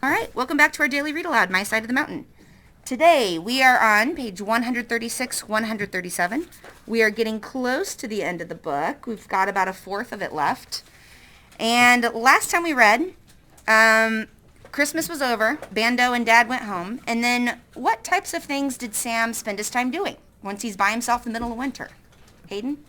All right, welcome back to our daily read aloud, My Side of the Mountain. Today we are on page 136, 137. We are getting close to the end of the book. We've got about a fourth of it left. And last time we read, Christmas was over, Bando and Dad went home, and then what types of things did Sam spend his time doing once he's by himself in the middle of winter? Hayden?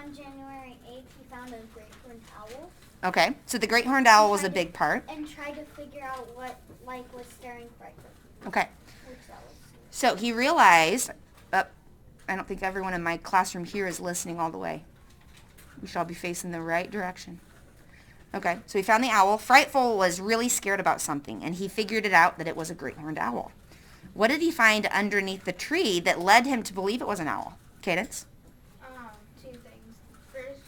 On January 8th, he found a great horned owl. Okay, so the great horned owl was a big part. And tried to figure out what, was staring Frightful. Okay. So he realized, I don't think everyone in my classroom here is listening all the way. We should all be facing the right direction. Okay, so he found the owl. Frightful was really scared about something, and he figured it out that it was a great horned owl. What did he find underneath the tree that led him to believe it was an owl? Cadence? Two things. First,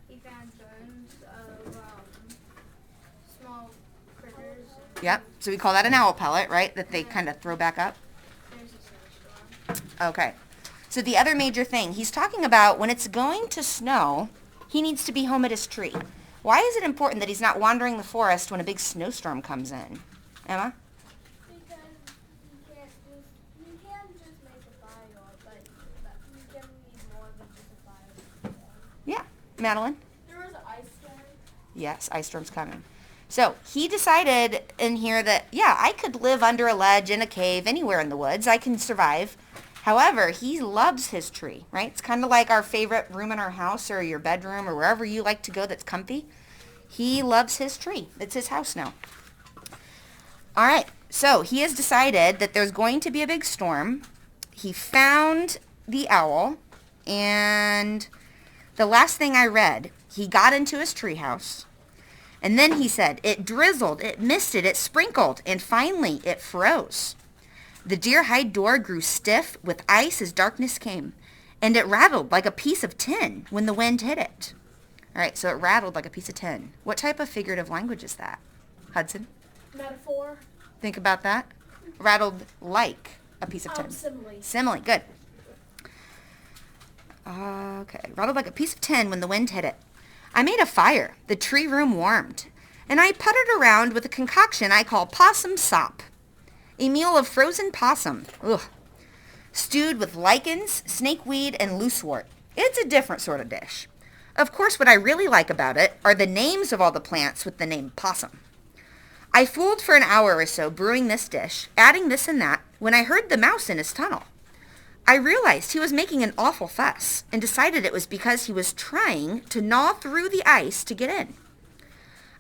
he found bones of small critters. Yep, so we call that an owl pellet, right, that they kind of throw back up? There's a snowstorm. Okay. So the other major thing, he's talking about when it's going to snow, he needs to be home at his tree. Why is it important that he's not wandering the forest when a big snowstorm comes in? Emma? Because you can't just make a fire, but you can need more than just a fire. Yeah. Madeline? There was an ice storm. Yes, ice storm's coming. So he decided in here that, yeah, I could live under a ledge, in a cave, anywhere in the woods. I can survive. However, he loves his tree, right? It's kind of like our favorite room in our house or your bedroom or wherever you like to go that's comfy. He loves his tree. It's his house now. All right. So he has decided that there's going to be a big storm. He found the owl, and the last thing I read, he got into his treehouse, and then he said, it drizzled, it misted, it sprinkled, and finally it froze. The deer hide door grew stiff with ice as darkness came, and it rattled like a piece of tin when the wind hit it. All right, so it rattled like a piece of tin. What type of figurative language is that? Hudson? Metaphor. Think about that. Rattled like a piece of tin. Simile. Simile, good. Okay, rattled like a piece of tin when the wind hit it. I made a fire. The tree room warmed. And I puttered around with a concoction I call possum sop. A meal of frozen possum. Ugh. Stewed with lichens, snakeweed, and loosewort. It's a different sort of dish. Of course, what I really like about it are the names of all the plants with the name possum. I fooled for an hour or so brewing this dish, adding this and that, when I heard the mouse in his tunnel. I realized he was making an awful fuss and decided it was because he was trying to gnaw through the ice to get in.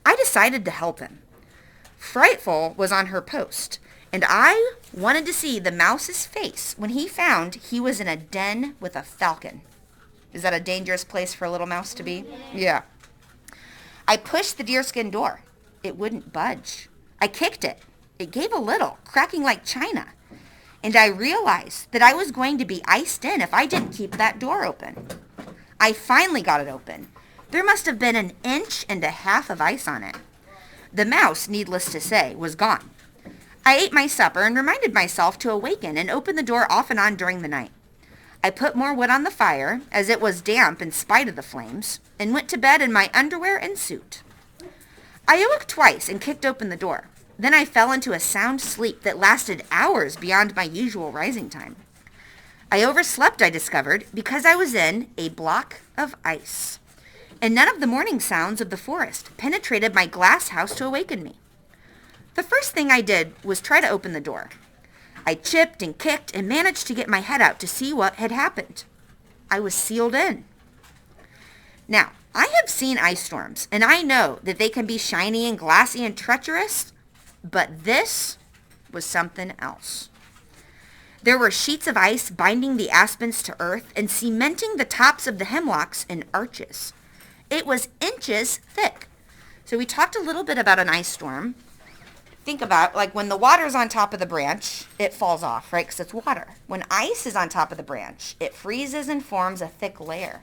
I decided to help him. Frightful was on her post, and I wanted to see the mouse's face when he found he was in a den with a falcon. Is that a dangerous place for a little mouse to be? Yeah. I pushed the deerskin door. It wouldn't budge. I kicked it. It gave a little, cracking like china. And I realized that I was going to be iced in if I didn't keep that door open. I finally got it open. There must have been 1.5 inches of ice on it. The mouse, needless to say, was gone. I ate my supper and reminded myself to awaken and open the door off and on during the night. I put more wood on the fire, as it was damp in spite of the flames, and went to bed in my underwear and suit. I awoke twice and kicked open the door. Then I fell into a sound sleep that lasted hours beyond my usual rising time. I overslept, I discovered, because I was in a block of ice, and none of the morning sounds of the forest penetrated my glass house to awaken me. The first thing I did was try to open the door. I chipped and kicked and managed to get my head out to see what had happened. I was sealed in. Now, I have seen ice storms, and I know that they can be shiny and glassy and treacherous, but this was something else. There were sheets of ice binding the aspens to earth and cementing the tops of the hemlocks in arches. It was inches thick. So we talked a little bit about an ice storm. Think about, like, when the water's on top of the branch, it falls off, right, because it's water. When ice is on top of the branch, it freezes and forms a thick layer.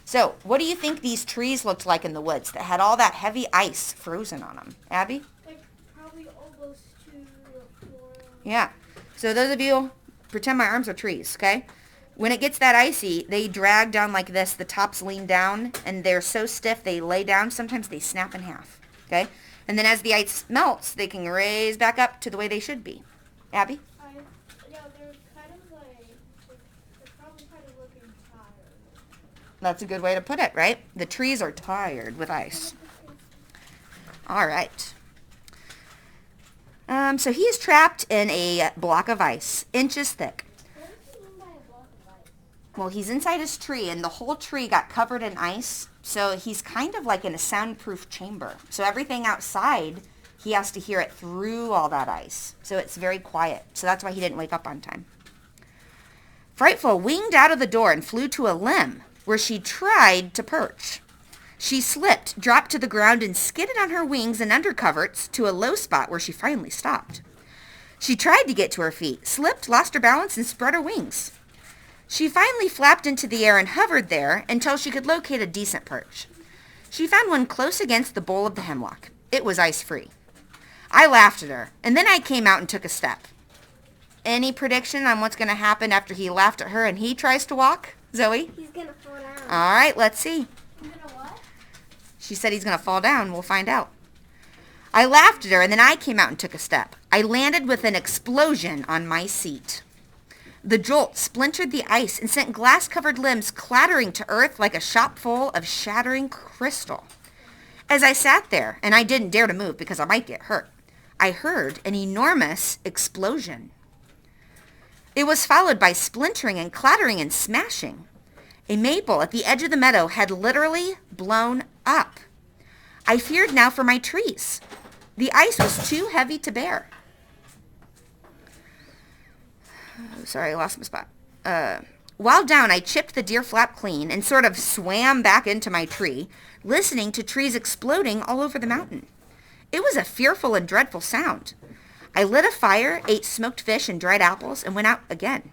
So what do you think these trees looked like in the woods that had all that heavy ice frozen on them? Abby? Like, probably almost 2 or 4. Yeah. So those of you, pretend my arms are trees, okay? When it gets that icy, they drag down like this. The tops lean down, and they're so stiff they lay down. Sometimes they snap in half. Okay? And then as the ice melts, they can raise back up to the way they should be. Abby? Yeah, they're kind of they're probably kind of looking tired. That's a good way to put it, right? The trees are tired with ice. All right. So he is trapped in a block of ice, inches thick. What does he mean by a block of ice? Well, he's inside his tree, and the whole tree got covered in ice, so he's kind of like in a soundproof chamber. So everything outside, he has to hear it through all that ice. So it's very quiet. So that's why he didn't wake up on time. Frightful winged out of the door and flew to a limb, where she tried to perch. She slipped, dropped to the ground, and skidded on her wings and undercoverts to a low spot where she finally stopped. She tried to get to her feet, slipped, lost her balance, and spread her wings. She finally flapped into the air and hovered there until she could locate a decent perch. She found one close against the bole of the hemlock. It was ice-free. I laughed at her, and then I came out and took a step. Any prediction on what's going to happen after he laughed at her and he tries to walk, Zoe? He's gonna fall down. All right, let's see. I'm gonna what? She said he's going to fall down. We'll find out. I laughed at her, and then I came out and took a step. I landed with an explosion on my seat. The jolt splintered the ice and sent glass-covered limbs clattering to earth like a shop full of shattering crystal. As I sat there, and I didn't dare to move because I might get hurt, I heard an enormous explosion. It was followed by splintering and clattering and smashing. A maple at the edge of the meadow had literally blown up. I feared now for my trees. The ice was too heavy to bear. Sorry, I lost my spot. While down, I chipped the deer flap clean and sort of swam back into my tree, listening to trees exploding all over the mountain. It was a fearful and dreadful sound. I lit a fire, ate smoked fish and dried apples, and went out again.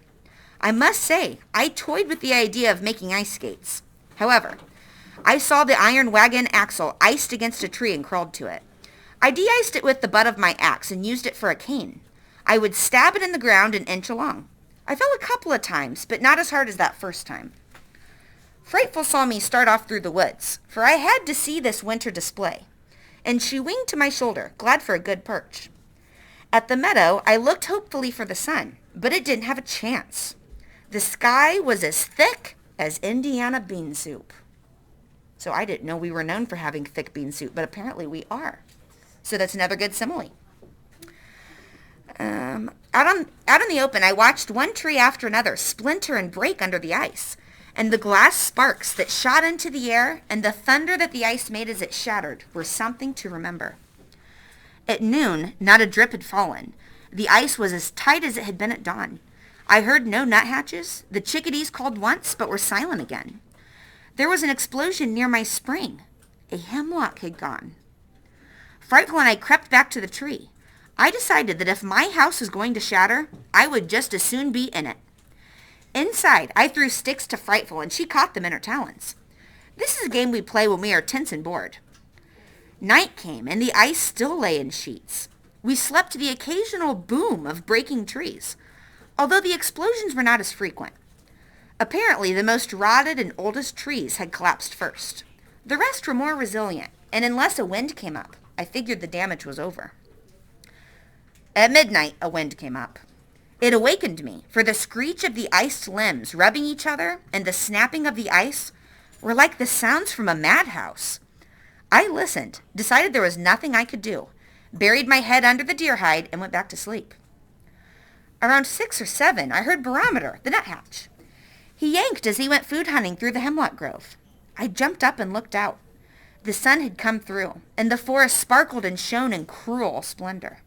I must say, I toyed with the idea of making ice skates. However, I saw the iron wagon axle iced against a tree and crawled to it. I de-iced it with the butt of my axe and used it for a cane. I would stab it in the ground an inch along. I fell a couple of times, but not as hard as that first time. Frightful saw me start off through the woods, for I had to see this winter display, and she winged to my shoulder, glad for a good perch. At the meadow, I looked hopefully for the sun, but it didn't have a chance. The sky was as thick as Indiana bean soup. So I didn't know we were known for having thick bean soup, but apparently we are. So that's another good simile. Out in the open, I watched one tree after another splinter and break under the ice, and the glass sparks that shot into the air and the thunder that the ice made as it shattered were something to remember. At noon, not a drip had fallen. The ice was as tight as it had been at dawn. I heard no nuthatches. The chickadees called once, but were silent again. There was an explosion near my spring. A hemlock had gone. Frightful and I crept back to the tree. I decided that if my house was going to shatter, I would just as soon be in it. Inside, I threw sticks to Frightful, and she caught them in her talons. This is a game we play when we are tense and bored. Night came, and the ice still lay in sheets. We slept to the occasional boom of breaking trees, although the explosions were not as frequent. Apparently, the most rotted and oldest trees had collapsed first. The rest were more resilient, and unless a wind came up, I figured the damage was over. At midnight, a wind came up. It awakened me, for the screech of the iced limbs rubbing each other and the snapping of the ice were like the sounds from a madhouse. I listened, decided there was nothing I could do, buried my head under the deer hide, and went back to sleep. Around 6 or 7, I heard Barometer, the nuthatch. He yanked as he went food hunting through the hemlock grove. I jumped up and looked out. The sun had come through, and the forest sparkled and shone in cruel splendor.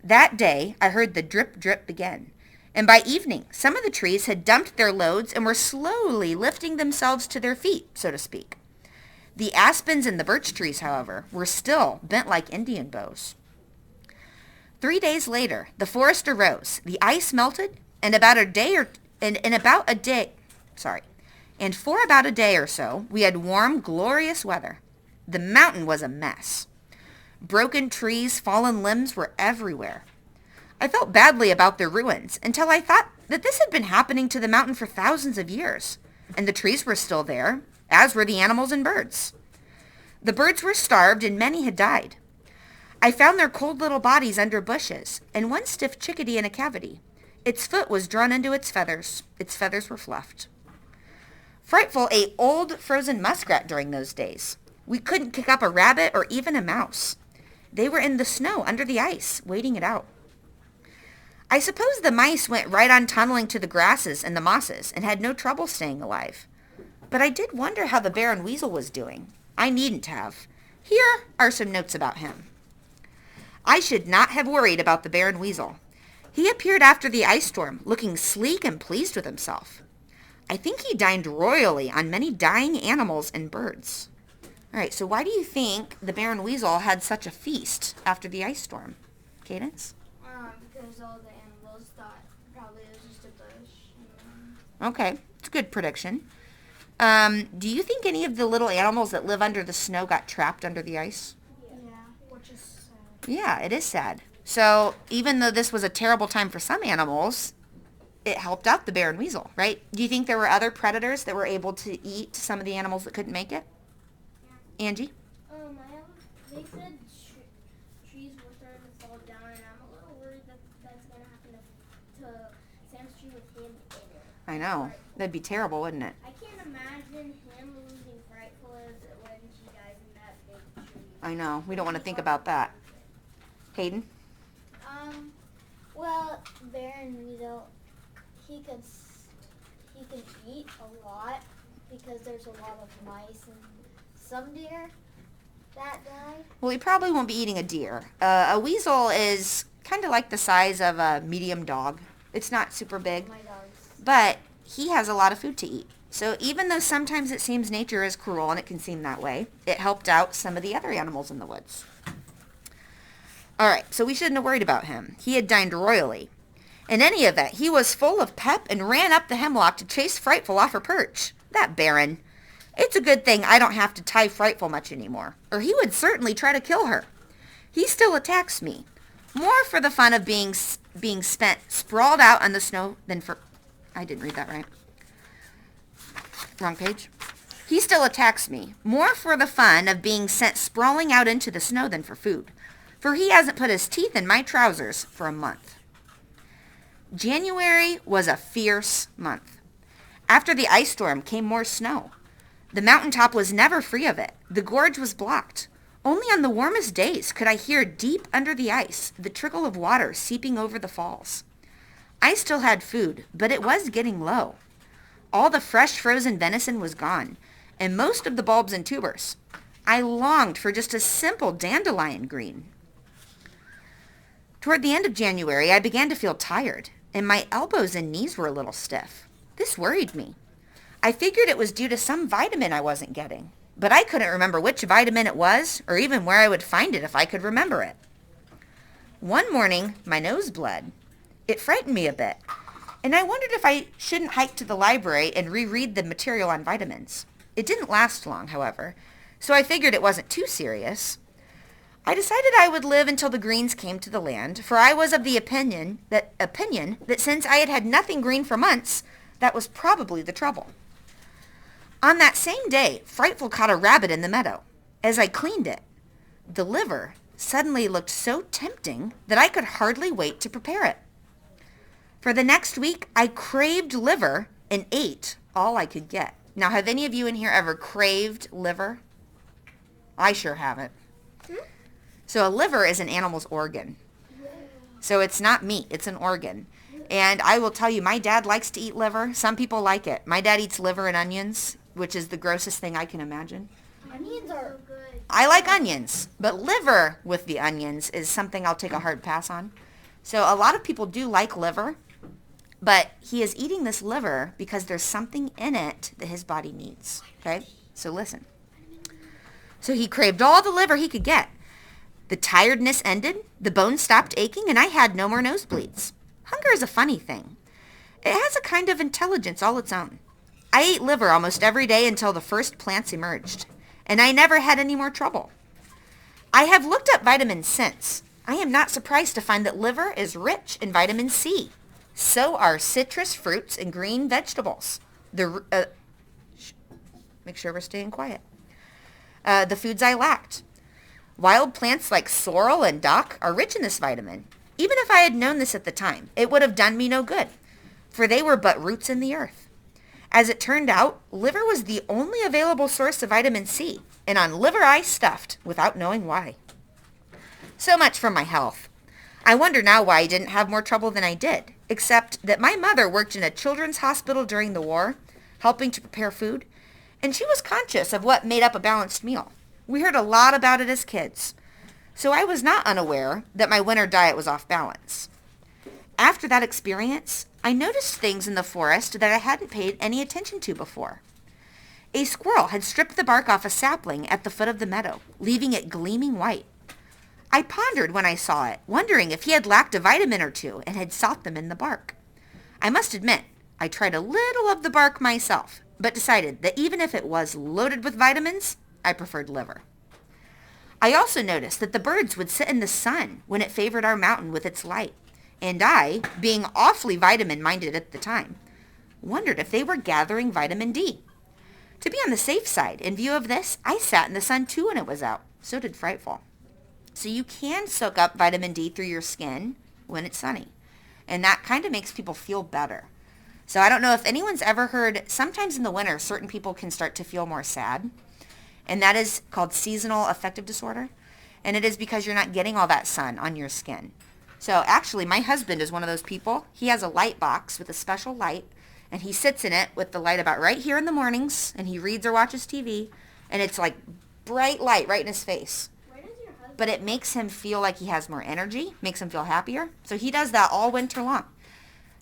That day, I heard the drip-drip begin, and by evening, some of the trees had dumped their loads and were slowly lifting themselves to their feet, so to speak. The aspens and the birch trees, however, were still bent like Indian bows. 3 days later, the forest arose, the ice melted, and for about a day or so, we had warm, glorious weather. The mountain was a mess. Broken trees, fallen limbs were everywhere. I felt badly about their ruins until I thought that this had been happening to the mountain for thousands of years, and the trees were still there, as were the animals and birds. The birds were starved and many had died. I found their cold little bodies under bushes, and one stiff chickadee in a cavity. Its foot was drawn into its feathers. Its feathers were fluffed. Frightful ate old frozen muskrat during those days. We couldn't kick up a rabbit or even a mouse. They were in the snow under the ice, waiting it out. I suppose the mice went right on tunneling to the grasses and the mosses and had no trouble staying alive. But I did wonder how the bear and weasel was doing. I needn't have. Here are some notes about him. I should not have worried about the bear and weasel. He appeared after the ice storm, looking sleek and pleased with himself. I think he dined royally on many dying animals and birds. All right, so why do you think the bear and weasel had such a feast after the ice storm? Cadence? Because all the animals thought probably it was just a bush. Okay, it's a good prediction. Do you think any of the little animals that live under the snow got trapped under the ice? Yeah, which is sad. Yeah, it is sad. So even though this was a terrible time for some animals, it helped out the bear and weasel, right? Do you think there were other predators that were able to eat some of the animals that couldn't make it? Yeah. Angie? They said trees were starting to fall down, and I'm a little worried that that's going to happen to Sam's tree with him in it. I know. That'd be terrible, wouldn't it? I can't imagine him losing Frightful when he dies in that big tree. I know. We don't want to think about that. Hayden? Well, bear and weasel, he could eat a lot because there's a lot of mice and some deer that die. Well, he probably won't be eating a deer. A weasel is kind of like the size of a medium dog. It's not super big, My dogs. but he has a lot of food to eat. So even though sometimes it seems nature is cruel, and it can seem that way, it helped out some of the other animals in the woods. All right, so we shouldn't have worried about him. He had dined royally. In any event, he was full of pep and ran up the hemlock to chase Frightful off her perch. That Baron. It's a good thing I don't have to tie Frightful much anymore, or he would certainly try to kill her. He still attacks me, more for the fun of being spent sprawled out on the snow than for... I didn't read that right. Wrong page. He still attacks me, more for the fun of being sent sprawling out into the snow than for food, for he hasn't put his teeth in my trousers for a month. January was a fierce month. After the ice storm came more snow. The mountaintop was never free of it. The gorge was blocked. Only on the warmest days could I hear deep under the ice the trickle of water seeping over the falls. I still had food, but it was getting low. All the fresh frozen venison was gone, and most of the bulbs and tubers. I longed for just a simple dandelion green. Toward the end of January, I began to feel tired, and my elbows and knees were a little stiff. This worried me. I figured it was due to some vitamin I wasn't getting, but I couldn't remember which vitamin it was, or even where I would find it if I could remember it. One morning, my nose bled. It frightened me a bit, and I wondered if I shouldn't hike to the library and reread the material on vitamins. It didn't last long, however, so I figured it wasn't too serious. I decided I would live until the greens came to the land, for I was of the opinion that since I had had nothing green for months, that was probably the trouble. On that same day, Frightful caught a rabbit in the meadow. As I cleaned it, the liver suddenly looked so tempting that I could hardly wait to prepare it. For the next week, I craved liver and ate all I could get. Now, have any of you in here ever craved liver? I sure haven't. So a liver is an animal's organ. So it's not meat, it's an organ. And I will tell you, my dad likes to eat liver. Some people like it. My dad eats liver and onions, which is the grossest thing I can imagine. Onions are So good. I like onions, but liver with the onions is something I'll take a hard pass on. So a lot of people do like liver, but he is eating this liver because there's something in it that his body needs. Okay? So listen. So he craved all the liver he could get. The tiredness ended, the bones stopped aching, and I had no more nosebleeds. Hunger is a funny thing. It has a kind of intelligence all its own. I ate liver almost every day until the first plants emerged, and I never had any more trouble. I have looked up vitamins since. I am not surprised to find that liver is rich in vitamin C. So are citrus fruits and green vegetables. Make sure we're staying quiet. The foods I lacked. Wild plants like sorrel and dock are rich in this vitamin. Even if I had known this at the time, it would have done me no good, for they were but roots in the earth. As it turned out, liver was the only available source of vitamin C, and on liver I stuffed without knowing why. So much for my health. I wonder now why I didn't have more trouble than I did, except that my mother worked in a children's hospital during the war, helping to prepare food, and she was conscious of what made up a balanced meal. We heard a lot about it as kids, so I was not unaware that my winter diet was off balance. After that experience, I noticed things in the forest that I hadn't paid any attention to before. A squirrel had stripped the bark off a sapling at the foot of the meadow, leaving it gleaming white. I pondered when I saw it, wondering if he had lacked a vitamin or two and had sought them in the bark. I must admit, I tried a little of the bark myself, but decided that even if it was loaded with vitamins, I preferred liver. I also noticed that the birds would sit in the sun when it favored our mountain with its light, and I, being awfully vitamin-minded at the time, wondered if they were gathering vitamin D. To be on the safe side, in view of this, I sat in the sun too when it was out. So did Frightful. So you can soak up vitamin D through your skin when it's sunny, and that kind of makes people feel better. So I don't know if anyone's ever heard, sometimes in the winter, certain people can start to feel more sad, and that is called seasonal affective disorder, and it is because you're not getting all that sun on your skin. So actually, my husband is one of those people. He has a light box with a special light, and he sits in it with the light about right here in the mornings, and he reads or watches TV, and it's like bright light right in his face. But it makes him feel like he has more energy, makes him feel happier. So he does that all winter long.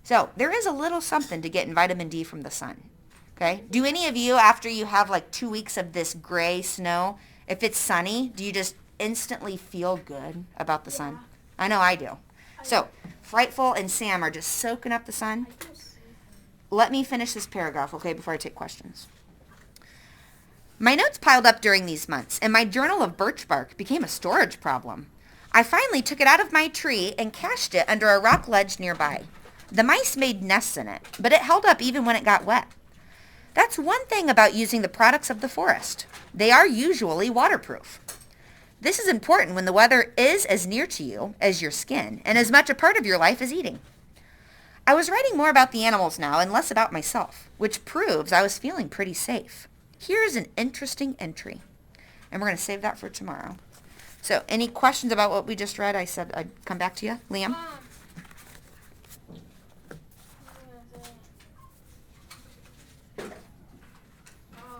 So there is a little something to getting vitamin D from the sun. Okay? Do any of you, after you have like 2 weeks of this gray snow, if it's sunny, do you just instantly feel good about the sun? I know I do. So Frightful and Sam are just soaking up the sun. Let me finish this paragraph, okay, before I take questions. My notes piled up during these months, and my journal of birch bark became a storage problem. I finally took it out of my tree and cached it under a rock ledge nearby. The mice made nests in it, but it held up even when it got wet. That's one thing about using the products of the forest. They are usually waterproof. This is important when the weather is as near to you as your skin and as much a part of your life as eating. I was writing more about the animals now and less about myself, which proves I was feeling pretty safe. Here's an interesting entry, and we're going to save that for tomorrow. So, any questions about what we just read? I said I'd come back to you. Liam?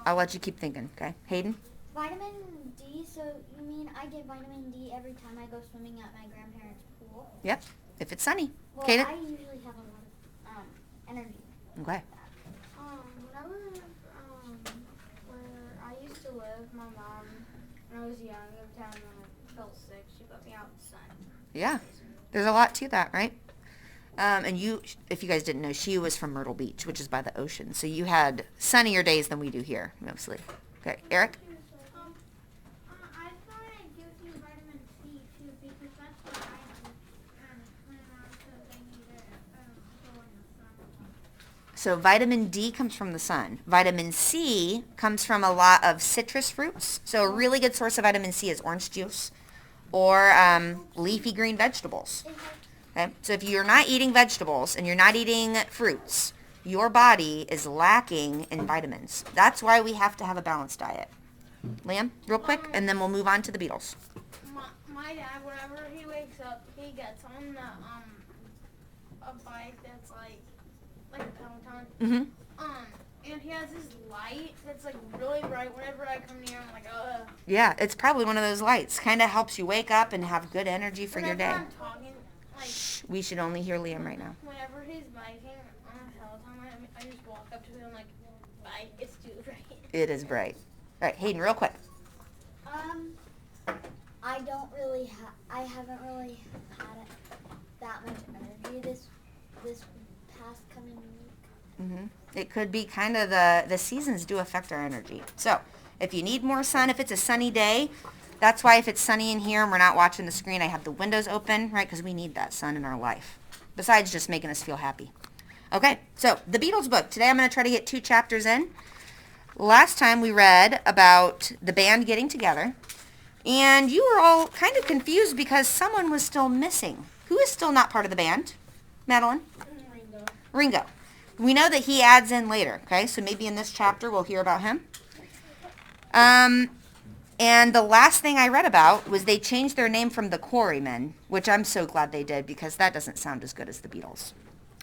I'll let you keep thinking, okay? Hayden? Vitamin D, so you mean I get vitamin D every time I go swimming at my grandparents' pool? Yep, if it's sunny. Well, Kaden? I usually have a lot of energy. Okay. When I was where I used to live, my mom, when I was young, every time I felt sick, she put me out in the sun. Yeah, there's a lot to that, right? And you, if you guys didn't know, she was from Myrtle Beach, which is by the ocean. So you had sunnier days than we do here, mostly. Okay, Eric? I thought it gives you vitamin C too, because that's what I do. And my mom says I need to go in the sun. So vitamin D comes from the sun. Vitamin C comes from a lot of citrus fruits. So a really good source of vitamin C is orange juice or leafy green vegetables. Okay? So if you're not eating vegetables and you're not eating fruits, your body is lacking in vitamins. That's why we have to have a balanced diet. Liam, real quick, and then we'll move on to the Beatles. My dad, whenever he wakes up, he gets on the a bike that's like a Peloton. Mm-hmm. And he has this light that's like really bright. Whenever I come near, I'm like, ugh. Yeah, it's probably one of those lights. Kind of helps you wake up and have good energy for your day. Whenever I'm talking, like, Shh, we should only hear Liam right now. whenever he's biking on a Peloton, I just walk up to him like, bike, it's too bright. It is bright. All right, Hayden, real quick. I don't really I haven't really had that much energy this past coming week. Mm-hmm. It could be kind of the seasons do affect our energy. So if you need more sun, if it's a sunny day, that's why if it's sunny in here and we're not watching the screen, I have the windows open, right? Because we need that sun in our life. besides just making us feel happy. Okay, so the Beatles book. Today I'm going to try to get 2 chapters in. Last time we read about the band getting together, and you were all kind of confused because someone was still missing. Who is still not part of the band? Madeline? Ringo. We know that he adds in later, okay? So maybe in this chapter we'll hear about him. And the last thing I read about was they changed their name from the Quarrymen, which I'm so glad they did because that doesn't sound as good as the Beatles.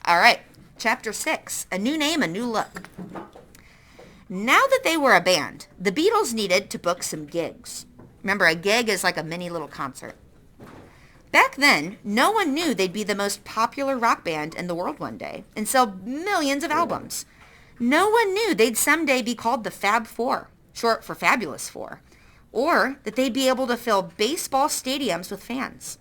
All right, chapter 6, a new name, a new look. Now that they were a band, the Beatles needed to book some gigs. Remember, a gig is like a mini little concert. Back then, no one knew they'd be the most popular rock band in the world one day and sell millions of albums. No one knew they'd someday be called the Fab Four, short for Fabulous Four, or that they'd be able to fill baseball stadiums with fans.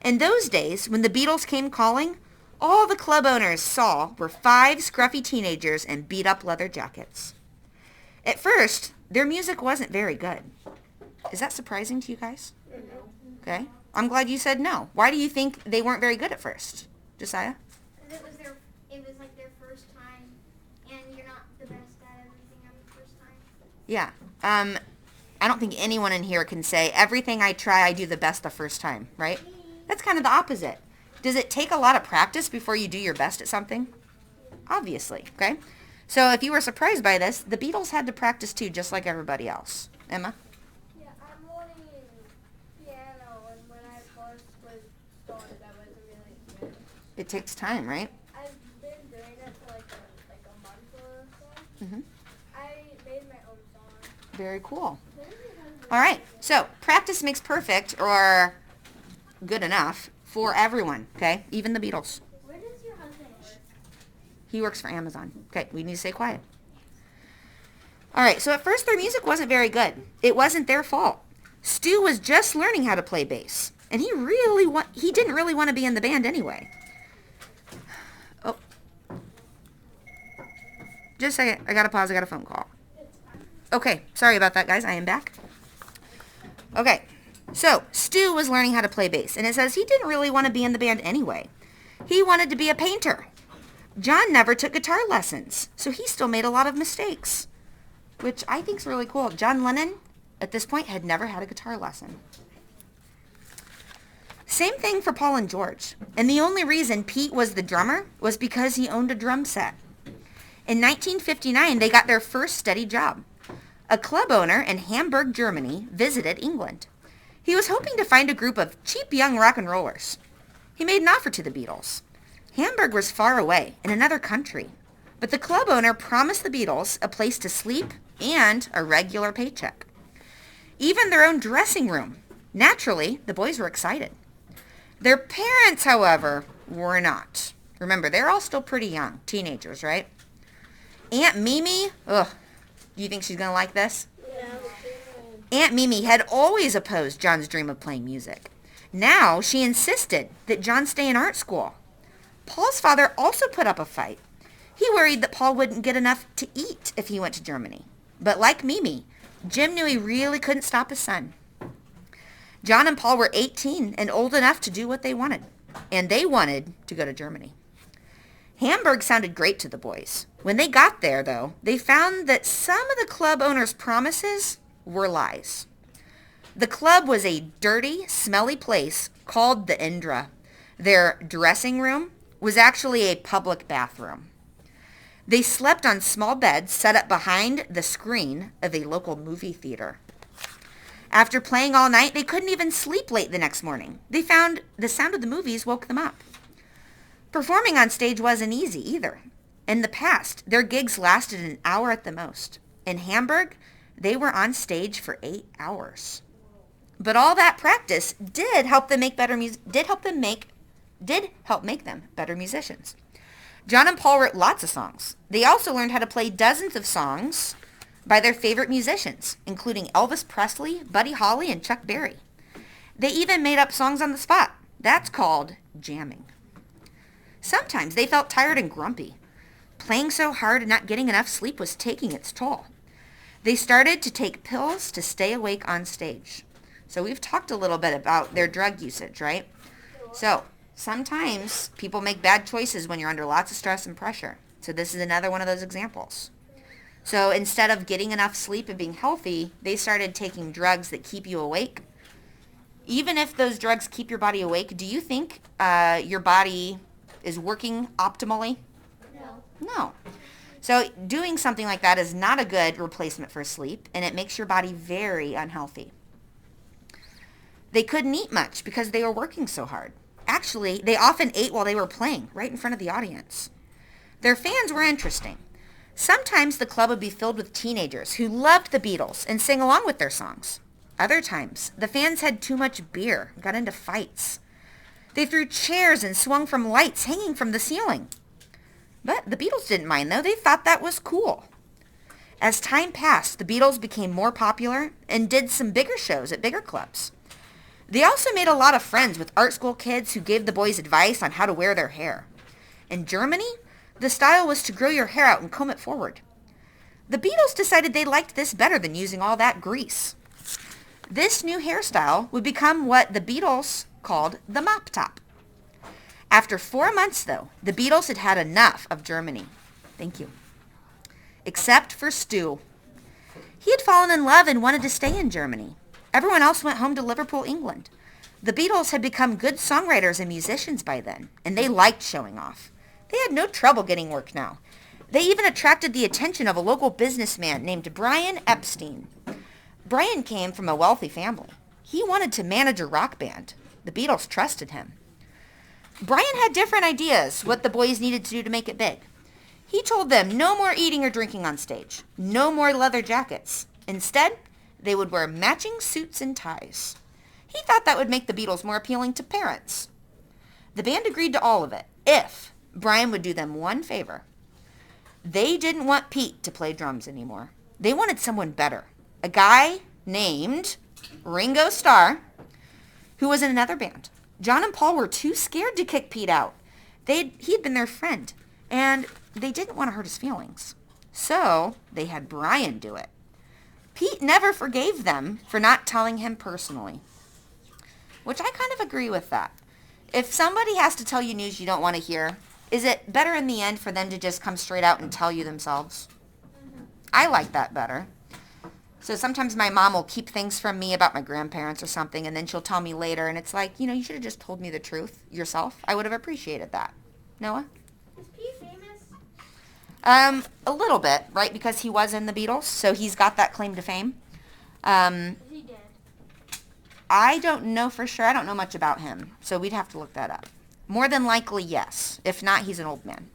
In those days, when the Beatles came calling, all the club owners saw were 5 scruffy teenagers in beat-up leather jackets. At first, their music wasn't very good. Is that surprising to you guys? Okay. I'm glad you said no. Why do you think they weren't very good at first? Josiah? Because it was like their first time, and you're not the best at everything on the first time. Yeah. I don't think anyone in here can say, everything I try, I do the best the first time, right? That's kind of the opposite. Does it take a lot of practice before you do your best at something? Obviously, okay? So if you were surprised by this, the Beatles had to practice too, just like everybody else. Emma? Yeah, I'm learning piano, and when I first was started, I wasn't really good. It takes time, right? I've been doing it for like a month or so. Mm-hmm. I made my own song. Very cool. All right, so practice makes perfect, or good enough, for everyone, okay? Even the Beatles. Where does your husband work? He works for Amazon. Okay, we need to stay quiet. All right, so at first their music wasn't very good. It wasn't their fault. Stu was just learning how to play bass, and he didn't really want to be in the band anyway. Oh. Just a second. I got to pause. I got a phone call. Okay, sorry about that, guys. I am back. Okay, so Stu was learning how to play bass, and it says he didn't really want to be in the band anyway. He wanted to be a painter. John never took guitar lessons, so he still made a lot of mistakes, which I think is really cool. John Lennon, at this point, had never had a guitar lesson. Same thing for Paul and George, and the only reason Pete was the drummer was because he owned a drum set. In 1959, they got their first steady job. A club owner in Hamburg, Germany, visited England. He was hoping to find a group of cheap young rock and rollers. He made an offer to the Beatles. Hamburg was far away, in another country, but the club owner promised the Beatles a place to sleep and a regular paycheck. Even their own dressing room. Naturally, the boys were excited. Their parents, however, were not. Remember, they're all still pretty young, teenagers, right? Aunt Mimi, ugh, do you think she's going to like this? Yeah. Aunt Mimi had always opposed John's dream of playing music. Now she insisted that John stay in art school. Paul's father also put up a fight. He worried that Paul wouldn't get enough to eat if he went to Germany. But like Mimi, Jim knew he really couldn't stop his son. John and Paul were 18 and old enough to do what they wanted. And they wanted to go to Germany. Hamburg sounded great to the boys. When they got there, though, they found that some of the club owner's promises were lies. The club was a dirty, smelly place called the Indra. Their dressing room was actually a public bathroom. They slept on small beds set up behind the screen of a local movie theater. After playing all night, they couldn't even sleep late the next morning. They found the sound of the movies woke them up. Performing on stage wasn't easy either. In the past, their gigs lasted an hour at the most. In Hamburg, they were on stage for 8 hours. But all that practice did help make them better musicians. John and Paul wrote lots of songs. They also learned how to play dozens of songs by their favorite musicians, including Elvis Presley, Buddy Holly, and Chuck Berry. They even made up songs on the spot. That's called jamming. Sometimes they felt tired and grumpy. Playing so hard and not getting enough sleep was taking its toll. They started to take pills to stay awake on stage. So we've talked a little bit about their drug usage, right? So sometimes people make bad choices when you're under lots of stress and pressure. So this is another one of those examples. So instead of getting enough sleep and being healthy, they started taking drugs that keep you awake. Even if those drugs keep your body awake, do you think your body is working optimally? No. No. So doing something like that is not a good replacement for sleep, and it makes your body very unhealthy. They couldn't eat much because they were working so hard. Actually, they often ate while they were playing, right in front of the audience. Their fans were interesting. Sometimes the club would be filled with teenagers who loved the Beatles and sang along with their songs. Other times, the fans had too much beer, got into fights. They threw chairs and swung from lights hanging from the ceiling. But the Beatles didn't mind, though. They thought that was cool. As time passed, the Beatles became more popular and did some bigger shows at bigger clubs. They also made a lot of friends with art school kids who gave the boys advice on how to wear their hair. In Germany, the style was to grow your hair out and comb it forward. The Beatles decided they liked this better than using all that grease. This new hairstyle would become what the Beatles called the mop top. After 4 months, though, the Beatles had had enough of Germany. Thank you. Except for Stu. He had fallen in love and wanted to stay in Germany. Everyone else went home to Liverpool, England. The Beatles had become good songwriters and musicians by then, and they liked showing off. They had no trouble getting work now. They even attracted the attention of a local businessman named Brian Epstein. Brian came from a wealthy family. He wanted to manage a rock band. The Beatles trusted him. Brian had different ideas what the boys needed to do to make it big. He told them no more eating or drinking on stage, no more leather jackets. Instead, they would wear matching suits and ties. He thought that would make the Beatles more appealing to parents. The band agreed to all of it, if Brian would do them one favor. They didn't want Pete to play drums anymore. They wanted someone better. A guy named Ringo Starr, who was in another band. John and Paul were too scared to kick Pete out. He'd been their friend, and they didn't want to hurt his feelings. So they had Brian do it. Pete never forgave them for not telling him personally, which I kind of agree with that. If somebody has to tell you news you don't want to hear, is it better in the end for them to just come straight out and tell you themselves? I like that better. So sometimes my mom will keep things from me about my grandparents or something, and then she'll tell me later, and it's like, you should have just told me the truth yourself. I would have appreciated that. Noah? Is Pete famous? A little bit, right? Because he was in the Beatles, so he's got that claim to fame. Is he dead? I don't know for sure. I don't know much about him, so we'd have to look that up. More than likely, yes. If not, he's an old man.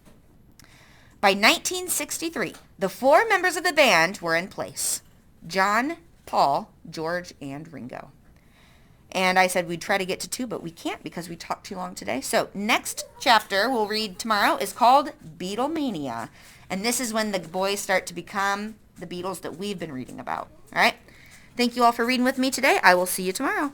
By 1963, the 4 members of the band were in place. John, Paul, George, and Ringo. And I said we'd try to get to 2, but we can't because we talked too long today. So next chapter we'll read tomorrow is called Beatlemania. And this is when the boys start to become the Beatles that we've been reading about. All right? Thank you all for reading with me today. I will see you tomorrow.